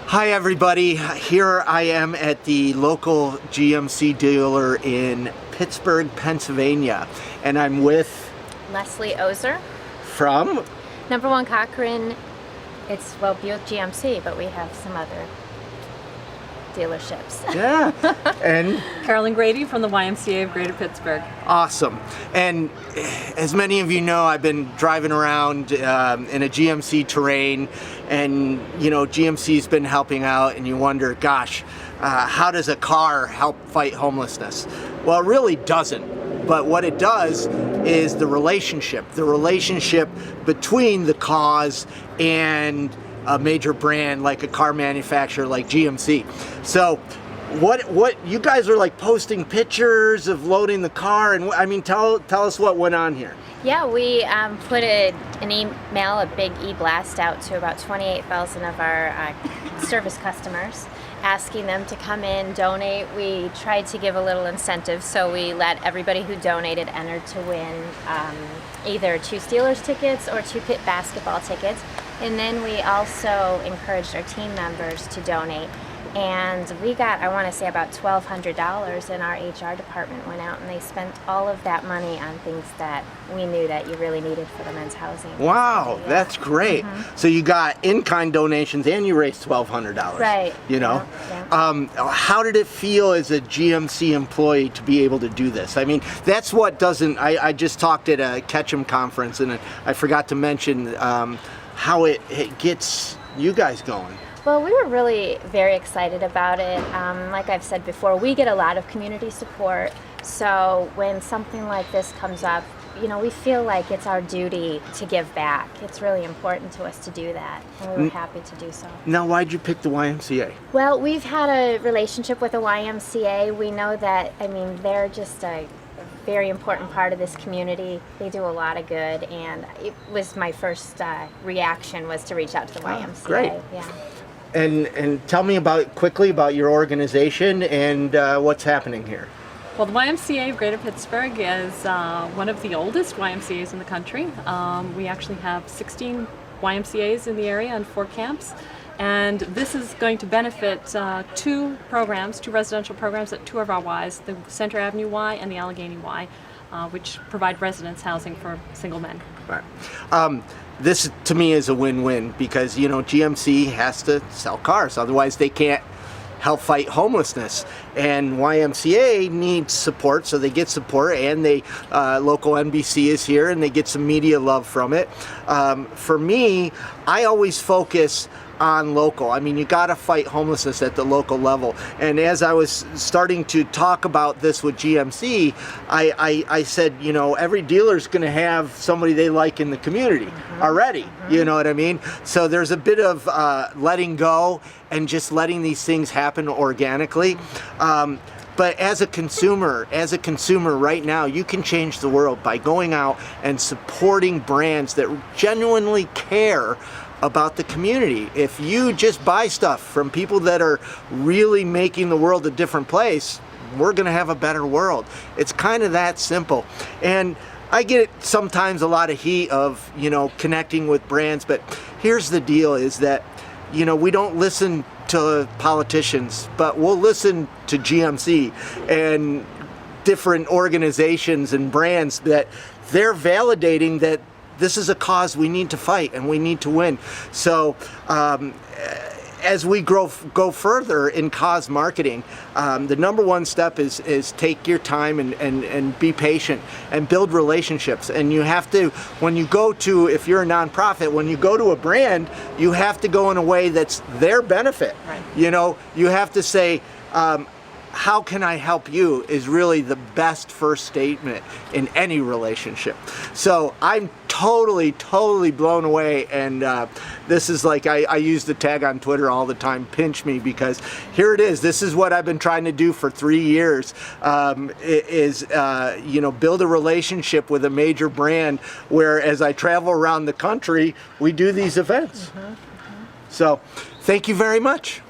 Hi everybody, here I am at the local GMC dealer in Pittsburgh, Pennsylvania, and I'm with Leslie Ozer from Number 1 Cochran. It's Buick GMC, but we have some other dealerships. Yeah, and Carolyn Grady from the YMCA of Greater Pittsburgh. Awesome. And as many of you know, I've been driving around in a GMC terrain, and you know, GMC's been helping out, and you wonder, gosh, how does a car help fight homelessness? Well, it really doesn't. But what it does is the relationship between the cause and a major brand like a car manufacturer like GMC. So what you guys are like posting pictures of loading the car, and I mean, tell us what went on here. Yeah, we put an email, a big e-blast out to about 28,000 of our service customers, asking them to come in, donate. We tried to give a little incentive, so we let everybody who donated enter to win either 2 Steelers tickets or 2 Pitt basketball tickets. And then we also encouraged our team members to donate. And we got, I want to say, about $1,200, and our HR department went out and they spent all of that money on things that we knew that you really needed for the men's housing. Wow, yeah. That's great. Mm-hmm. So you got in-kind donations and you raised $1,200. Right. You know? Yeah. How did it feel as a GMC employee to be able to do this? I mean, that's what doesn't, I just talked at a Ketchum conference, and I forgot to mention how it gets you guys going. Well, we were really very excited about it. Like I've said before, we get a lot of community support. So when something like this comes up, you know, we feel like it's our duty to give back. It's really important to us to do that, and we were happy to do so. Now, why'd you pick the YMCA? Well, we've had a relationship with the YMCA. We know that, I mean, they're just a very important part of this community. They do a lot of good, and it was my first reaction was to reach out to the YMCA. Great. Yeah. And tell me quickly about your organization and what's happening here. Well, the YMCA of Greater Pittsburgh is one of the oldest YMCAs in the country. We actually have 16 YMCAs in the area and 4 camps. And this is going to benefit 2 residential programs at 2 of our Ys, the Center Avenue Y and the Allegheny Y, which provide residence housing for single men. Right. This to me is a win-win, because you know, GMC has to sell cars, otherwise they can't help fight homelessness, and YMCA needs support, so they get support, and they local NBC is here and they get some media love from it. For me, I always focus on local. I mean, you got to fight homelessness at the local level. And as I was starting to talk about this with GMC, I said, you know, every dealer's going to have somebody they like in the community already. You know what I mean? So there's a bit of letting go and just letting these things happen organically. But as a consumer right now, you can change the world by going out and supporting brands that genuinely care about the community. If you just buy stuff from people that are really making the world a different place, we're gonna have a better world. It's kind of that simple. And I get sometimes a lot of heat of, you know, connecting with brands, but here's the deal is that, you know, we don't listen to politicians, but we'll listen to GMC and different organizations and brands that they're validating that this is a cause we need to fight and we need to win. So as we go further in cause marketing, the number 1 step is take your time and be patient and build relationships. And you have to, when you go to, if you're a nonprofit, when you go to a brand, you have to go in a way that's their benefit. Right. You know, you have to say, how can I help you is really the best first statement in any relationship. So I'm totally blown away, and this is like, I use the tag on Twitter all the time, pinch me, because here it is. This is what I've been trying to do for 3 years, you know, build a relationship with a major brand where as I travel around the country, we do these events. So thank you very much.